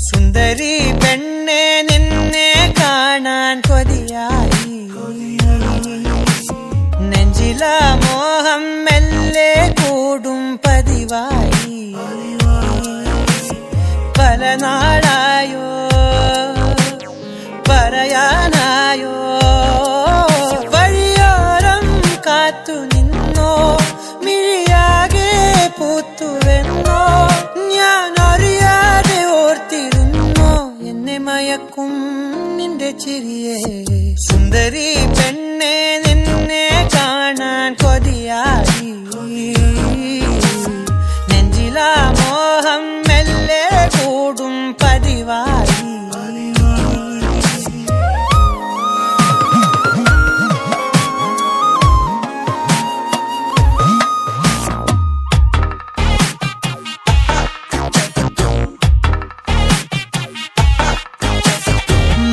സുന്ദരി പെണ്ണെ നിന്നെ കാണാൻ കൊതിയായി, നെഞ്ചില മോഹം മെല്ലെ കൂടും പതിവായി. പല നാളായോ പറയാനായോ, വഴിയോരം കാത്തു നിന്നോ, മിഴിയാകെ പൂത്തുവെന്നോ, ഞാൻ അറിയാതെ ഓർത്തിരുന്നോ എന്നെ മയക്കും നിന്റെ ചിരിയെ. സുന്ദരി പെണ്ണെ നിന്നെ കാണാൻ കൊതിയായി, നെഞ്ചില മോഹം മെല്ലെ കൂടും പതിവായി.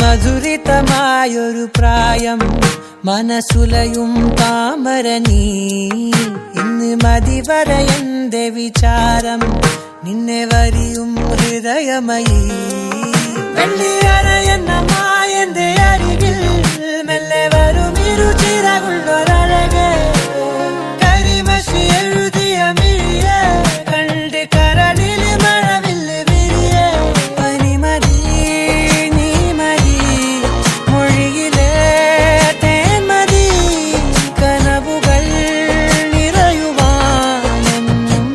മധുരിതമായൊരു പ്രായം മനസ്സുലയും താമര നീ, ഇന്ന് മതിവര എന്റെ വിചാരം നിന്നെ വരിയും ഹൃദയമയി. വെള്ളിയറയെന്നമായെന്റെ അരികിൽ മെല്ലെ വരും ഇരുചിറകുള്ളൊരഴകെ, കരിമഷി എഴുതിയ മിഴിയെ കണ്ട് കരളിൽ മഴവില്ല് വിരിയെ. പനിമതി നീ മതി മൊഴിയിലെ തേന്മതി, കനവുകൾ നിറയുവാനെന്നും.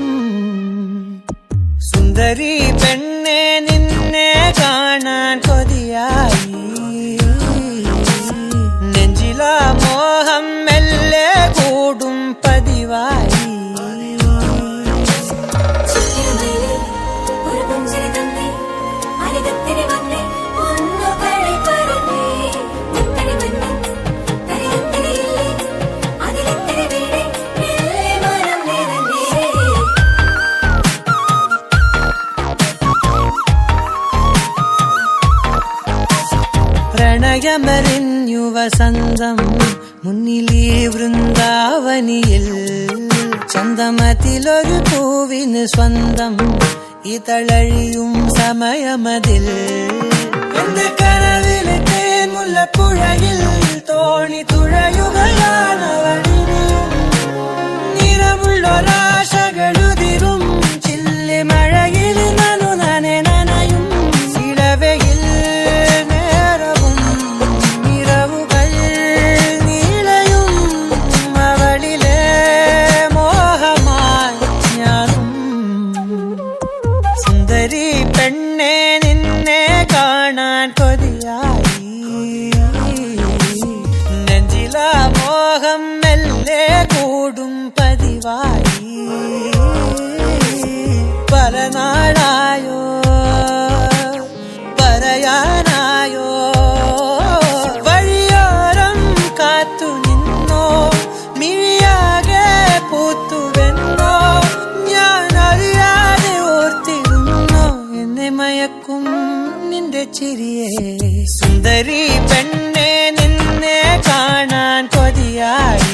സുന്ദരി പെണ്ണെ നിന്നെ കാണാൻ കൊതിയായി, നെഞ്ചില മോഹം മെല്ലെ കൂടും പതിവായി. പ്രണയമറിഞ്ഞു വസന്തം മുന്നിലീ വൃന്ദാവനിയിൽ, ചന്തമതിലൊരു പൂവിന് സ്വന്തം ഇതളഴിയും സമയമതിൽ. എന്റെ കനവിലെ തേൻ മുല്ലപ്പുഴയിൽ തോണി തുഴയുകയാണവളിനിയും, നിറമുള്ളൊരാശകളുതിരും ചില്ലി മഴയിൽ നനു നനെ നനയും. ഇളവയിൽ നേരവും നിറവുകൾ നീളയും, അവളിലെ മോഹമായി ഞാനും. സുന്ദരി പെണ്ണെ നിന്നെ കാണാൻ കൊതിയായി, നെഞ്ചില മോഹം മെല്ലെ കൂടും പതിവായി. പല നാളായോ പറയാനായോ, വഴിയോരം കാത്തു നിന്നോ, മിഴിയാകെ പൂത്തുവെന്നോ, ഞാൻ അറിയാതെ ഓർത്തിരുന്നോ എന്നെ മയക്കും നിന്റെ ചിരിയെ. സുന്ദരി പെണ്ണെ നിന്നെ കാണാൻ കൊതിയായി,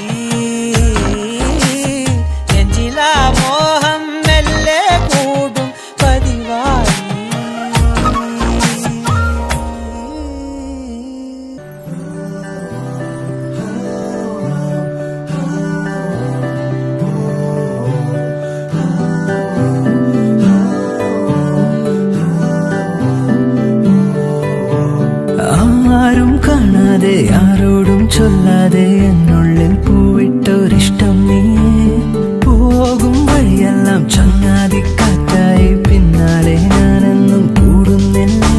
നെഞ്ചില മോഹം മെല്ലെ കൂടും പതിവായി. ആരും കാണാതെ ആരോടും ചൊല്ലാതെ എന്നുള്ളിൽ പൂവിട്ടൊരിഷ്ടം നീയേ. പോകും വഴിയെല്ലാം ചങ്ങാതിക്കാറ്റായി പിന്നാലെ ഞാനെന്നും കൂടുന്നില്ലേ.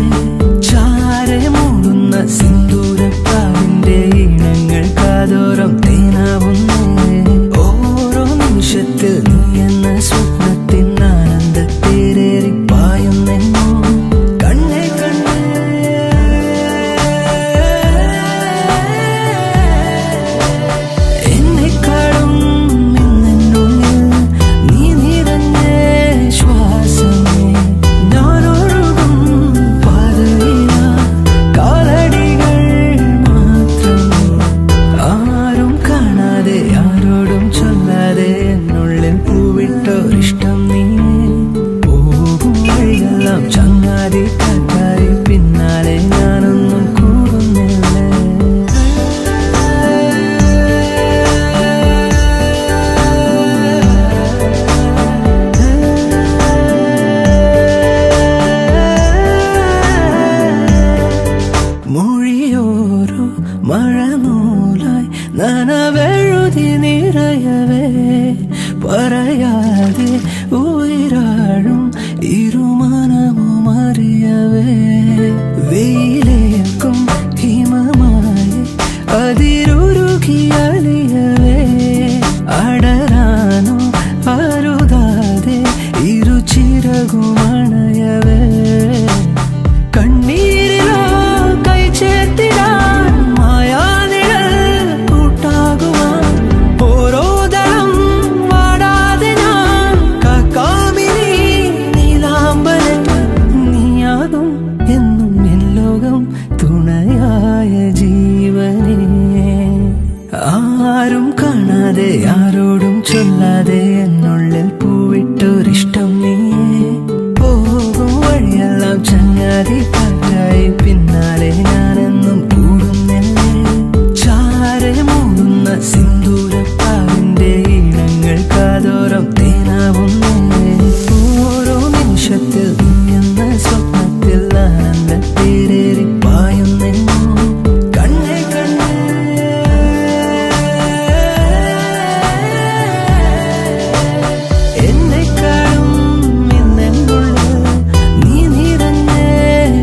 ചാരെ മൂടുന്ന സിന്ദൂരപ്പാവിന്റെ ഈണങ്ങൾ കാതോരം തേനാവുന്നേ. ഓരോ നിമിഷത്തിൽ നീ എന്ന സ്വപ്നത്തിൻ ആനന്ദത്തേരേറി പായുന്നെന്നോ കണ്ണേ കണ്ണേ. പതി നിറയവേ പറയാതെ ഉയരാഴും ഇരുമനവും അറിയവേ വെയിലേക്കും ഹിമമായി അതിരുരുകി അലിയവേ അടരാനോ അരുതാതെ ഇരുചിറകുമണയവേ കണ്ണീരിലോ കൈ ചേർത്തിടാൻ മായാനിഴൽ കൂട്ടാകുവാൻ ഓരോ ദളം വാടാതെ ഞാൻ കാക്കാമിനി നീലാമ്പലൻ നീയാകും എന്നും എൻ ലോകം തുണയായ ജീവനേ ആരും കാണാതെ ആരോടും ചൊല്ലാതെ എന്നുള്ളിൽ പൂവിട്ടൊരിഷ്ടം നീയേ പോകും വഴിയെല്ലാം ചങ്ങാതി കാറ്റായി പിന്നാലെ ഞാനെന്നും കൂടുന്നല്ലേ ചാരെ മൂടുന്ന സിന്ദൂരപ്പാവിന്റെ ഈണങ്ങൾ കാതോരം തേനാവുന്നേ ഓരോ നിമിഷത്തിൽ എന്ന സ്വപ്നത്തിൽ ആനന്ദ തേരേറി പായുന്നേ കണ്ണേ കണ്ണേ എന്നെക്കാളും ഇന്നെന്നുള്ളിൽ നീ നിറഞ്ഞേ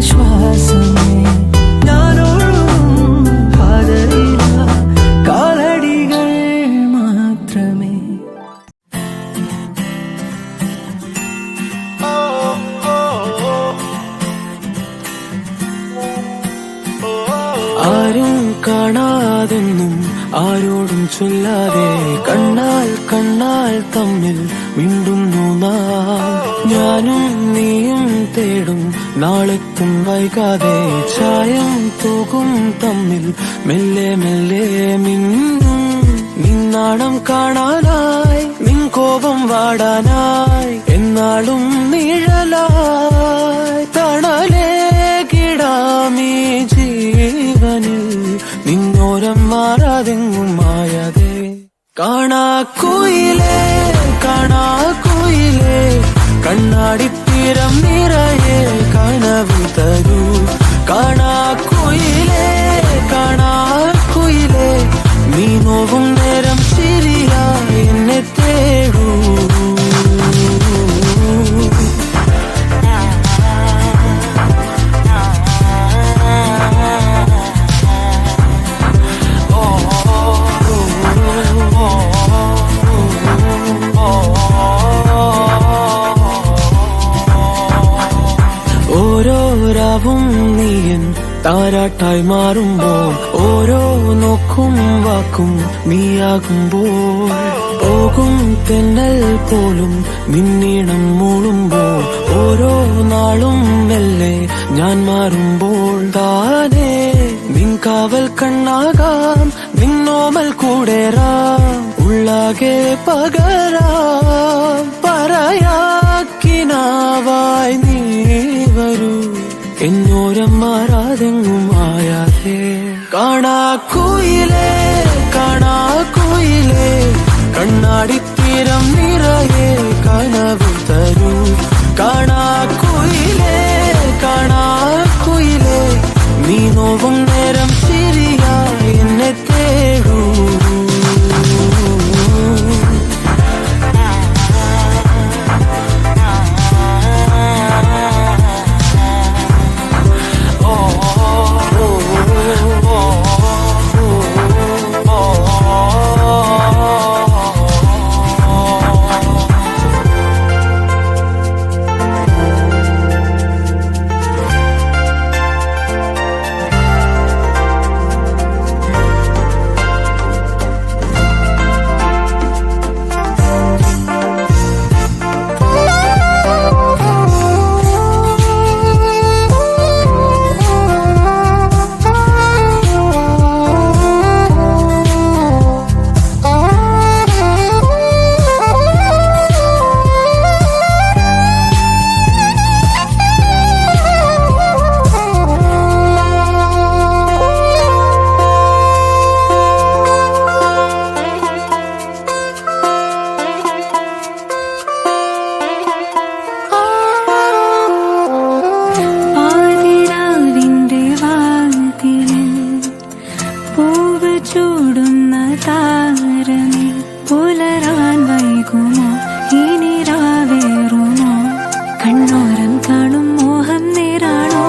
ശ്വാസമേ ഞാനൊഴുകും പാതയില കാലടികൾ മാത്രമേ ആരും കാണാതെന്നും ആരോടും ചൊല്ലാതെ കണ്ണാൽ കണ്ണാൽ തമ്മിൽ മിണ്ടുന്നു നാം ഞാനും നീയും തേടും നാളെത്തും വൈകാതെ ചായം തൂകും തമ്മിൽ മെല്ലെ മെല്ലെ മിന്നും നിന്നാണം കാണാനായി നിൻ കോപം വാടാനായി എന്നാളും നിഴലായി തണലേ കിടാമീ ജീവനിൽ നിന്നോരം മാറാതെങ്ങും മായാതെ കാണാക്കുയിലേ കാണാക്കുയിലേ കണ്ണാടിത്തീരം നിറയെ കനവ് തരൂ കാണാക്കുയിലേ കാണാക്കുയിലേ നീ നോവും നേരം ശരിയായി എന്നെ തേടൂ ഓരോ രാവും നീയൻ താരാട്ടായി മാറുമ്പോൾ ഓരോ നോക്കും വാക്കും നീയാകുമ്പോൾ പോകും തെന്നൽ പോലും നിന്നീണം മൂളുമ്പോൾ ഓരോ നാളും മെല്ലെ ഞാൻ മാറുമ്പോൾ താനേ നിൻ കാവൽ കണ്ണാകാം നിന്നോമൽ കൂടേറാം ഉള്ളാകെ പകരാം പറയാക്കിനാവായി നീ വരൂ എന്നോരം മാറാതെങ്ങും മായാതെ കാണാക്കുയിലേ കാണാക്കുയിലേ കണ്ണാടിത്തീരം നിറയെ കനവ് തരൂ കാണാക്കുയിലേ കാണാക്കുയിലേ നീ നോവും നേരം ശരിയായി എന്നെ തേടൂ പുലരാൻ വൈകുമോ ഇനി രാവേറുമോ കണ്ണോരം കാണും മോഹം നേരാണോ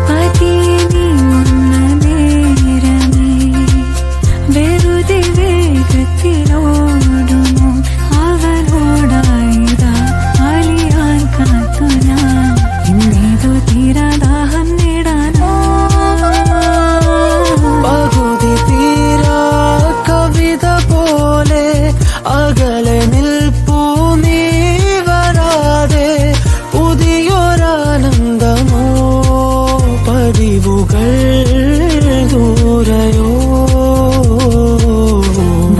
പതിയെ നീ ഒന്ന് നേരമേ വെറുതെ വേഗത്തിലോടുമോ അവനോടായിതാ അലിയാൻ കാത്തു ഞാൻ ഇന്നേതോ തീരാദാഹം നേടാനോ പകുതി തീരാ കവിത പോലെ അകലെ നിൽപ്പൂ നീ വരാതെ പുതിയൊരാനന്ദമോ പതിവുകൾ ദൂരയോ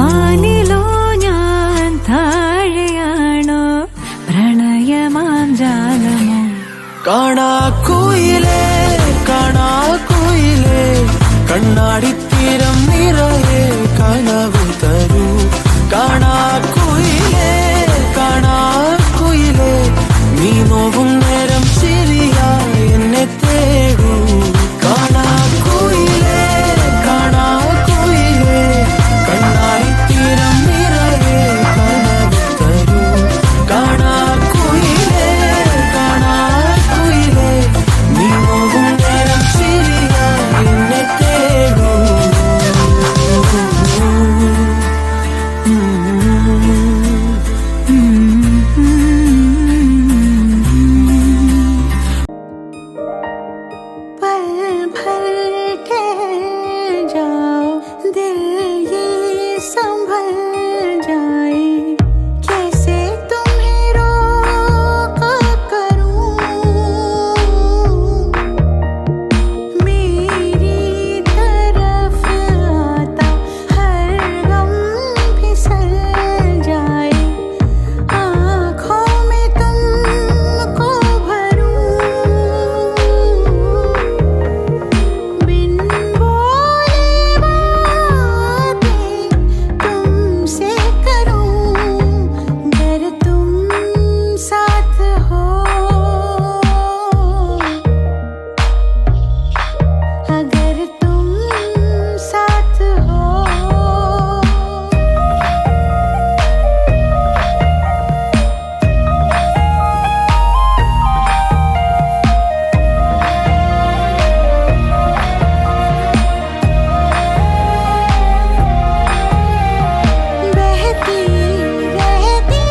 വാനിലോ ഞാൻ താഴെയാണോ പ്രണയമാം ജാലമോ കാണാക്കുയിലേ കാണാക്കുയിലേ കണ്ണാടിത്തീരം നിറയെ കനവ് തരൂ കാണാക്കുയിലേ കാണാക്കുയിലേ നീ നോവും നേരം ചിരിയായി എന്നെ തേടൂ കാണാക്കുയിലേ കാണാക്കുയിലേ കണ്ണാടിത്തീരം നിറയെ കനവ് തരൂ കാണാക്കുയിലേ കാണാക്കുയിലേ നീ നോവും നേരം ചിരിയായി എന്നെ തേടൂ पल भर ठहर जाओ दिल ये संभल जाए कैसे तुम्हें रोका करूं मेरी तरफ आता हर गम फिसल जाए आँखों में तुमको भरूं बिन बोले बातें तुमसे करूं अगर तुम साथ हो अगर तुम साथ हो बहती रहती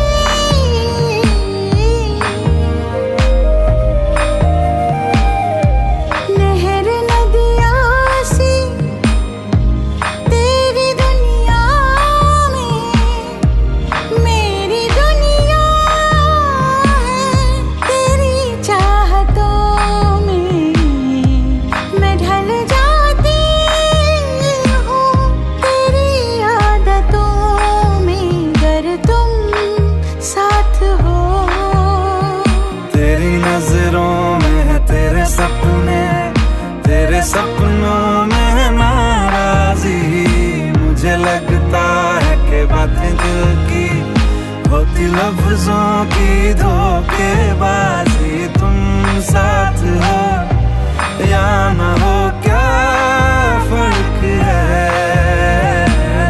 नहर नदियाँ सी तेरी दुनिया में मेरी दुनिया है तेरी चाहतों में मैं ढल जाती हूँ तेरी आदतों में अगर तुम साथ हो तेरी नजरों में है तेरे सपनों में है नाराजी मुझे लगता है कि बातें दिल की होती लफ्जों की धोखेबाजी तुम साथ हो या न हो क्या फर्क है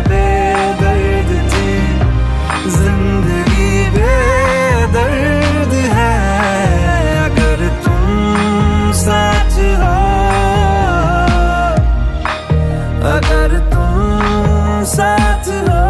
बेदर्द थी जिंदगी बेदर्द है अगर तुम साथ हो अगर तुम साथ हो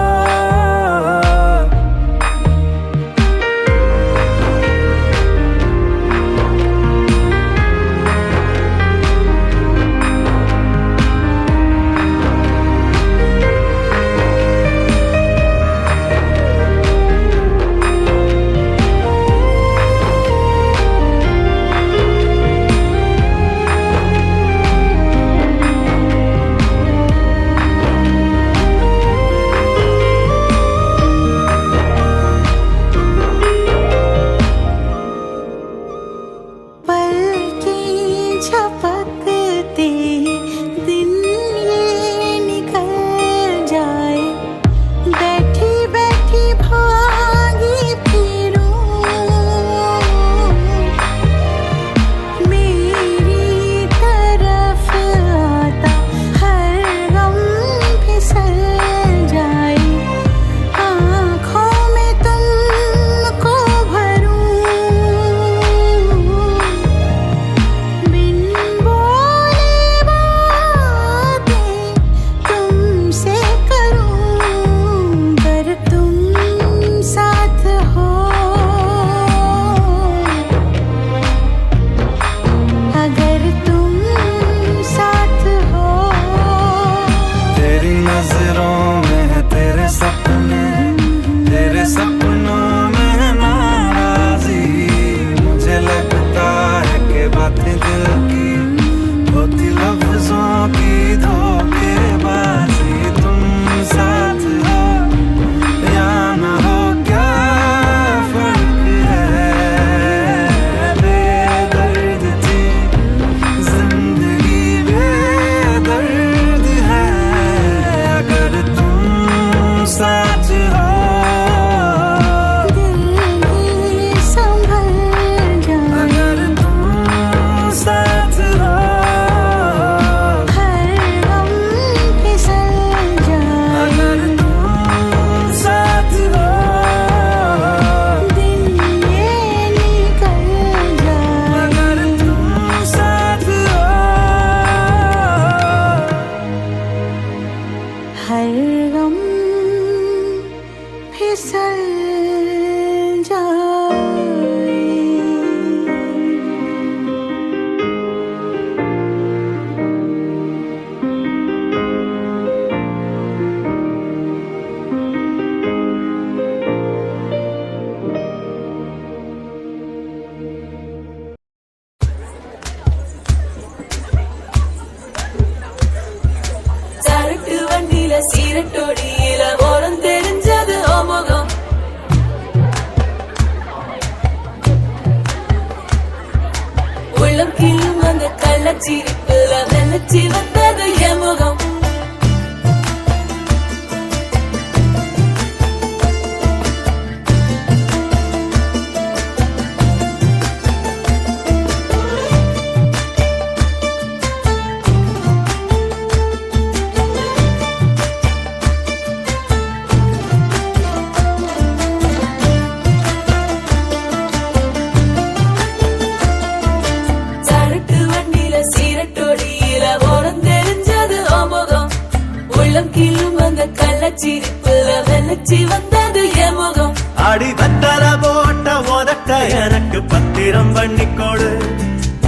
கள்ளச்சிரிப்புல வெள்ளச்சி வந்தது என் முகம். அடி வத்தல போட்ட உதட்ட எனக்கு பத்திரம் பண்ணிக்கொடு.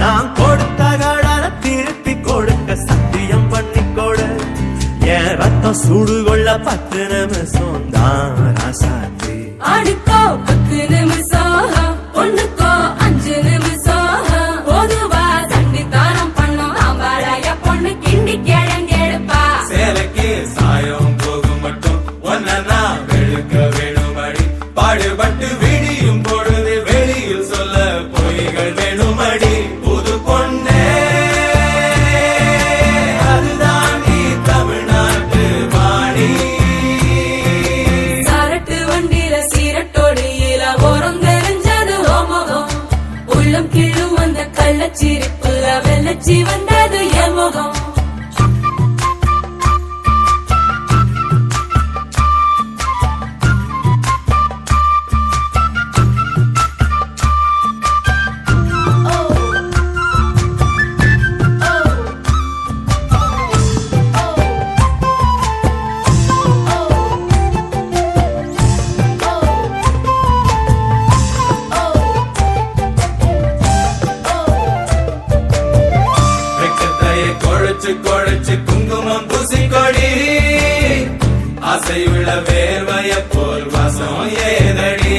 நான் கொடுத்த கடன திருப்பி கொடுக்க சத்தியம் பண்ணிக்கொடு. என் ரத்தம் சூடுகொள்ள 10 நிமிஷம் தான் ராசாத்தி. ஆடுக்கோ 10 நிமிஷம், பொண்ணுக்கோ 5 நிமிஷம். பொதுவா சண்டித்தானம் பண்ணும் ஆம்பாளைய பொண்ணு கிண்டி கிழங்கெடுப்பா. சேலைக்கு சாயம் போகும் மட்டும் ஒன்னா வெளுக்க வேணுமடி. பாடுபட்டு விடியும் பொழுது வெளியில் சொல்ல பொய்கள் வேணுமடி. புது பொண்ணே அதுதான் நீ தமிழ்நாட்டு வாணி. சரட்டு வண்டியில சீரட்டோடியில ஓரம் தெரிஞ்சது ஓமுகம். உள்ளம் கிள்ளும் வந்த கள்ளச்சிரிப்புல வெள்ளச்சி வந்தது என் முகம். கொழைச்சு கொழைச்சு குங்குமம் பூசிக்கொடி. அசையுள்ள வேர்வைய போல் வாசம் ஏதடி.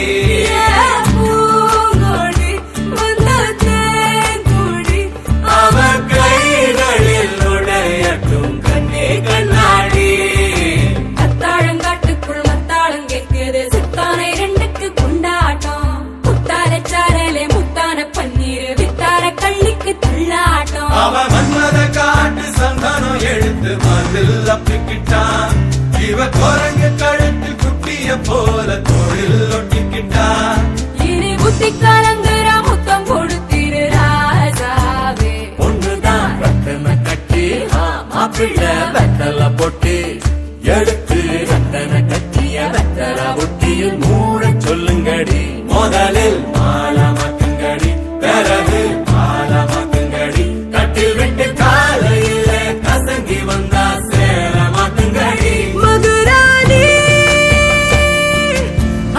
அவன் கைகளில் உடையட்டும் கண்ணே கண்ணாடி. அத்தாழங்காட்டுக்குள் மத்தாளம் கேட்குது சித்தானை 2க்கு கொண்டாட்டம். முத்தார சாரலே முத்தான பன்னீர் வித்தார கள்ளிக்கு தள்ளாட்டம். அவன் மன்மத காட்டு சந்தானம் எடுத்து மதில் அப்பிக்கிட்டான். இவ குரங்கு கழுத்து குட்டிய போல தொழில் ஒட்டிக்கிட்டான். இனி புத்தி கலங்குற முத்தம் கொடுத்திரு ராசாவே. பொண்ணுதான் ரத்தன கட்டி மாப்பிள்ள வெத்தல பொட்டி எடுத்து ரத்தன கட்டிய வெத்தல பொட்டியில் மூட சொல்லுங்கடி. முதலில் மாலமாக்குங்கடி, பிறகு மாலமாக்குங்கடி. கட்டில் விட்டு காலையில கசங்கி வந்தா சேர மாட்டுங்கடி. மதுராணி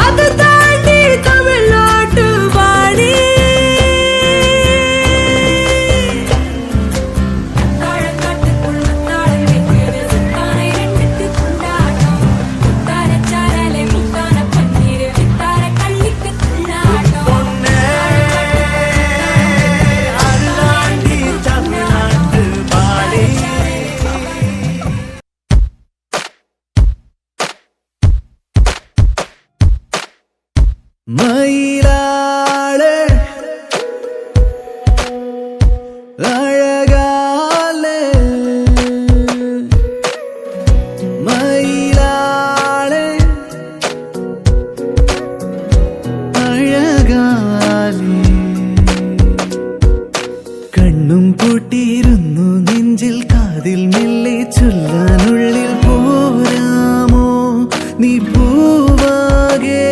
அது தாண்டி தமிழ்நாட்டு வாணி. தாழங்காட்டுக்குள் மத்தாளம் கேட்குது சித்தானை 2க்கு கொண்டாட்டம். முத்தார சாரலே முத்தான பன்னீர் வித்தார கள்ளிக்கு தள்ளாட்டம். அருளாண்டி தமிழ்நாட்டு பாடி. மயிலாளே அழகாலே மயிலாளே അഴകാലേ കണ്ണും പൂട്ടിയിരുന്നു നെഞ്ചിൽ കാതിൽ മെല്ലെ ചൊല്ലാനുള്ളിൽ പോരാമോ നീ പൂവാകെ.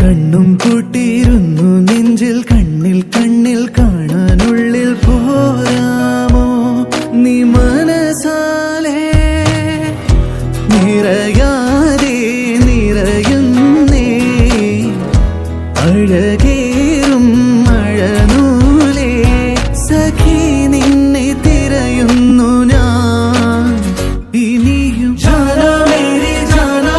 കണ്ണും പൂട്ടിയിരുന്നു നെഞ്ചിൽ കണ്ണിൽ കണ്ണിൽ കാണാനുള്ളിൽ പോരാമോ നീ മനസാലേ. നിറയാതെ നിറയുന്നേ അഴകേറും മഴനൂലേ. സഖി നിന്നെ തിരയുന്നു ഞാൻ ഇനിയും. ജാനാ മേരി ജാനാ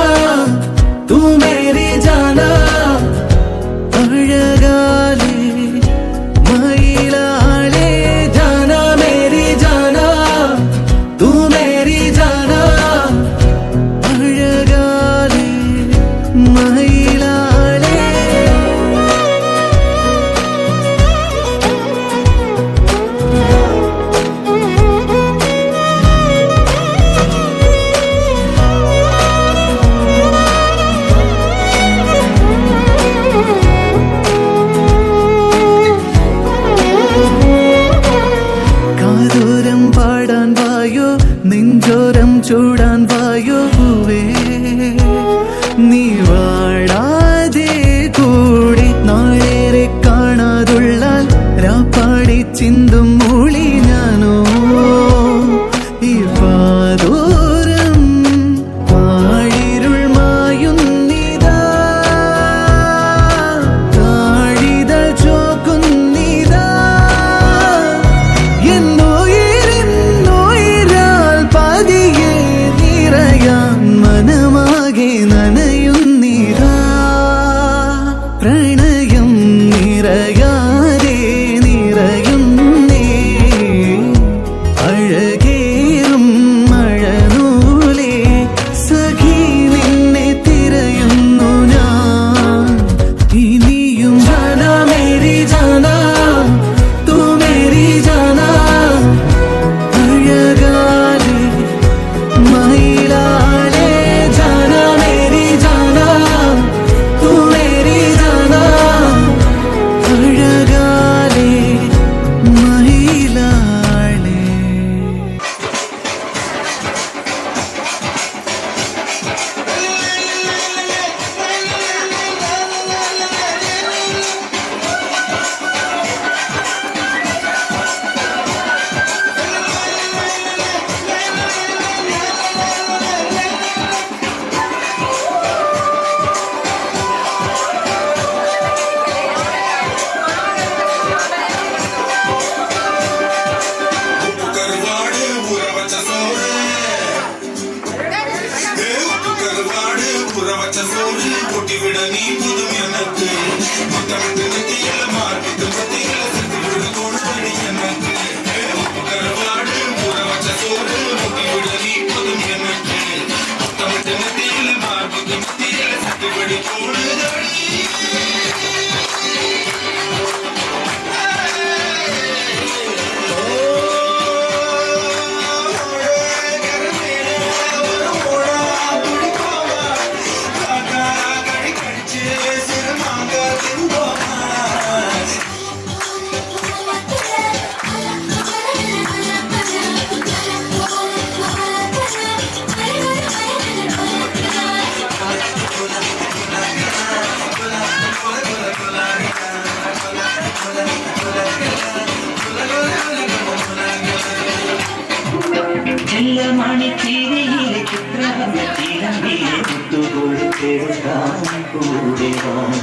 வச்ச சோறு ஊட்டி விட நீ புதும் எனக்கு முத்தமிட்டு நெத்தியில மார்பிட்டு பத்தியில செத்து விட கொடுத்தடி எனக்கு கருவாடு ஊற வச்ச சோறு ஊட்டி விட நீ புதும் எனக்கு முத்தமிட்டு நெத்தியில மார்பிட்டு பத்தியில செத்து விட கொடுத்தடி மணி தீரையிலே சித்திரவந்த தீரம்பிலே முத்துகோடு தேடுதான் கூடேவான்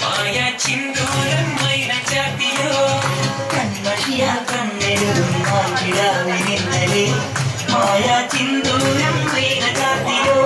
மாயா சிந்தூரம் வைர ஜாத்தியோ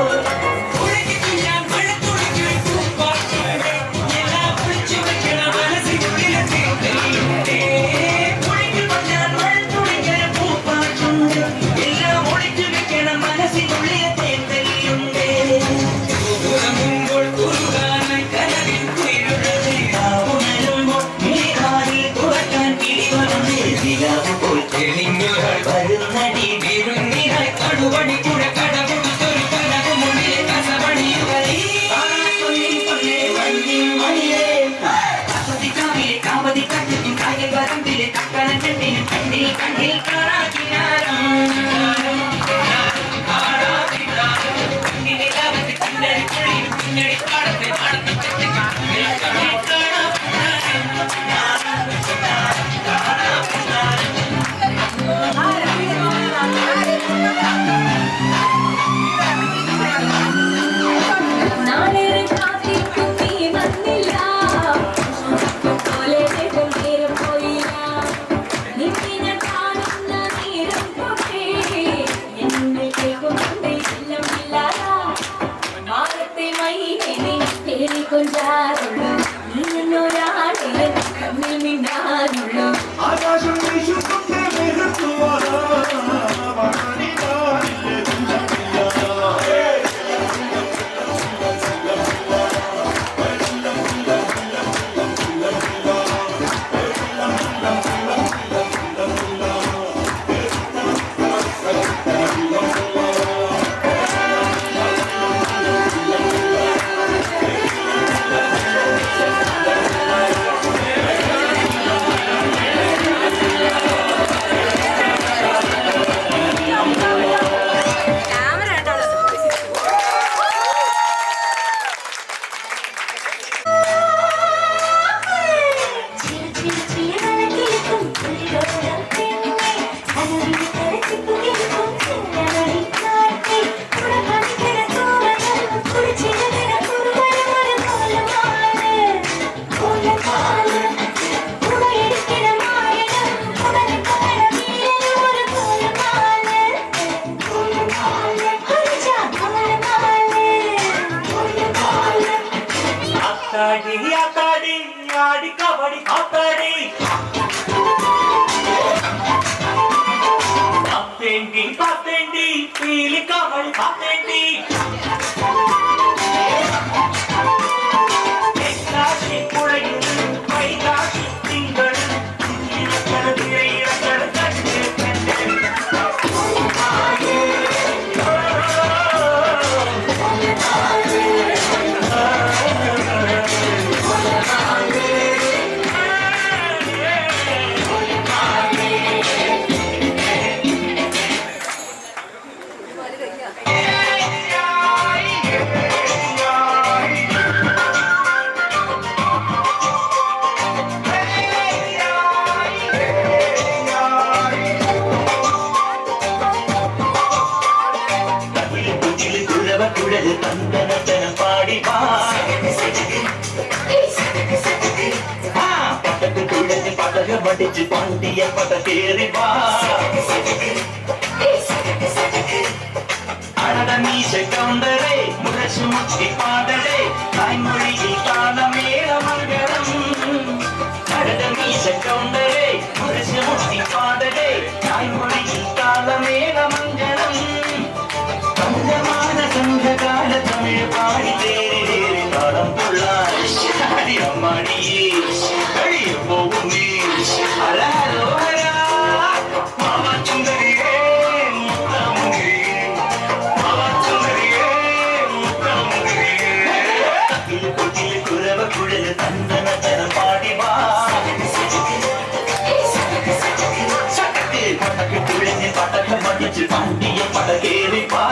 ஆடி கபடி காத்தாடி பார்த்தேண்டி பார்த்தேண்டி பீலி கபடி பார்த்தேண்டி காசி குழையுது கை காசி മടിച്ച് പാണ്ടിയ പട കേറി വാ അടട മീശ കൗണ്ടറേ മുരശു മുട്ടി പാടടേ തായ്മൊഴിയിൽ താളമേള മംഗളം അടട മീശ കൗണ്ടറേ മുരശു മുട്ടി പാടടേ തായ്മൊഴിയിൽ താളമേള മംഗളം പഞ്ചമാന സംഘകാല തമിഴ് പാടി തേരി താളം കൊള്ളാൻ അമ്മാടിയേ കഴിയ പോകുന്നേ അലഹരോഹരാ മാമ ചുന്ദരിയേ മുത്തമുന്തിരിയേ മാമ ചുന്ദരിയേ മുത്തമുന്തിരിയേ കൊട്ടിൽ കുരവ കുഴല് തന്തന തരം പാടി വാ പടക്ക് തുഴഞ്ഞ് പടക്ക മടിച്ച് പാണ്ടിയ പട കേറി വാ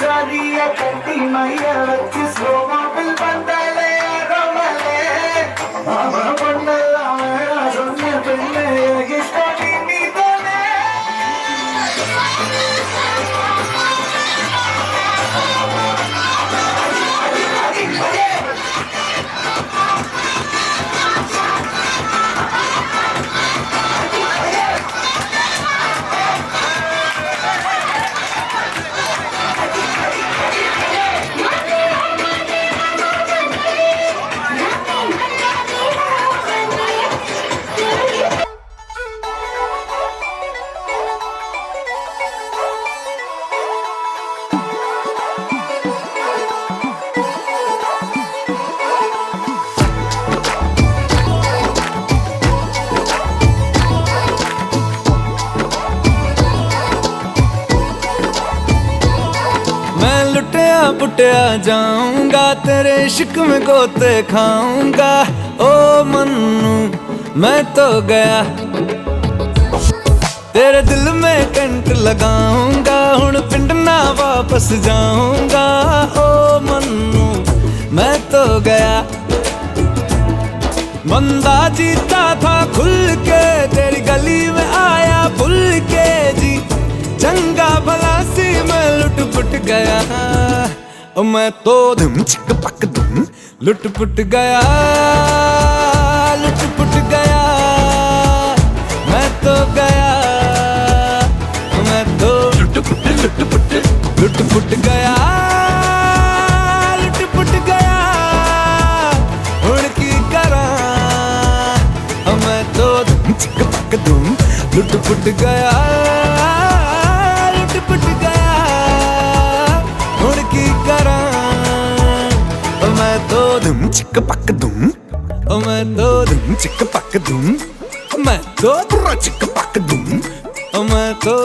सारिया कटी मैया वच्ची स्लो मोबिल बंदले रोमले मामा बंदला मेरा सोने पिल्ले गिफ्टी नीदने पुटिया जाऊंगा तेरे इश्क में गोते खाऊंगा ओ मन्नू मैं तो गया तेरे दिल में कंट लगाऊंगा हुण पिंड ना वापस जाऊंगा ओ मन्नू मैं तो गया बंदा जीता था खुल के तेरी गली में आया भूल के जी चंगा भला सी मैं लुट पुट गया ओ मैं तो धुम चिक पक धुम लुट पुट गया लुट पुट गया मैं तो गया मैं तो लुट पुट गया लुट पुट गया हुण की करा मैं तो धुम चिक पक धुम लुट पुट गया लुट पुट गया हुण की करा मैं तो धुम चिक पक धुम मैं तो धुम चिक पक धुम मैं तो बुरा चिक पक धुम मैं तो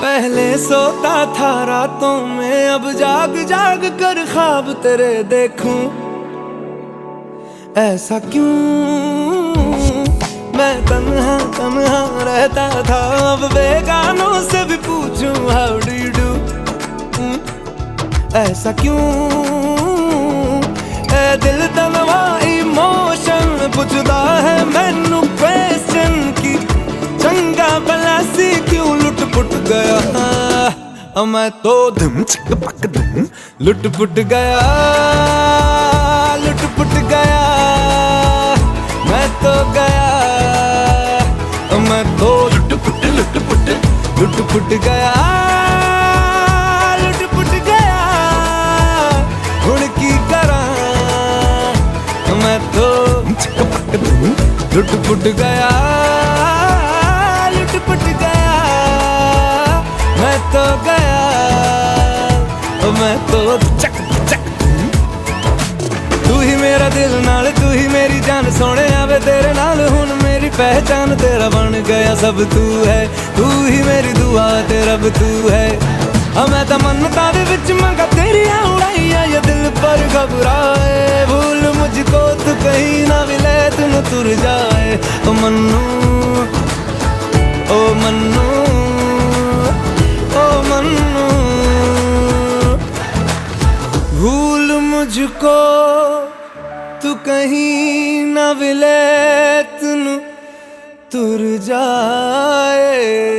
पहले सोता था रातों में अब जाग जाग कर ख्वाब तेरे देखूं ऐसा क्यों मैं तन्हा तन्हा रहता था अब बेगानों से भी पूछूं हाउ डू यू डू, ऐसा क्यों ए दिल तनवा इमोशन पुछदा है मैनू क्वेश्चन की चंगा भला सी क्यों लुट पुट गया मैं तो धुम चिक पक धुम लुट पुट गया लुट पुट गया मैं तो गया मैं तो लुट पुट गया लुट पुट गया हुण की करा मैं तो चिक पक धुम लुट पुट गया लुट पुट गया मैं तो गया मैं तो चक चक तू ही मेरा दिल नाल तू ही मेरी जान सोने आवे तेरे नाल हुन मेरी पहचान तेरा बन गया सब तू है तू ही मेरी दुआ ते रब तू है मैं तो मन्नता दे विच मंगा तेरी उड़ाइया ये दिल पर घबराए भूल मुझको तू कहीं ना मिले तू न तुर जाए ओ मन्नू ओ मन्नू ओ मन्नू भूल मुझको तू कहीं ना विले तू तुर जाए।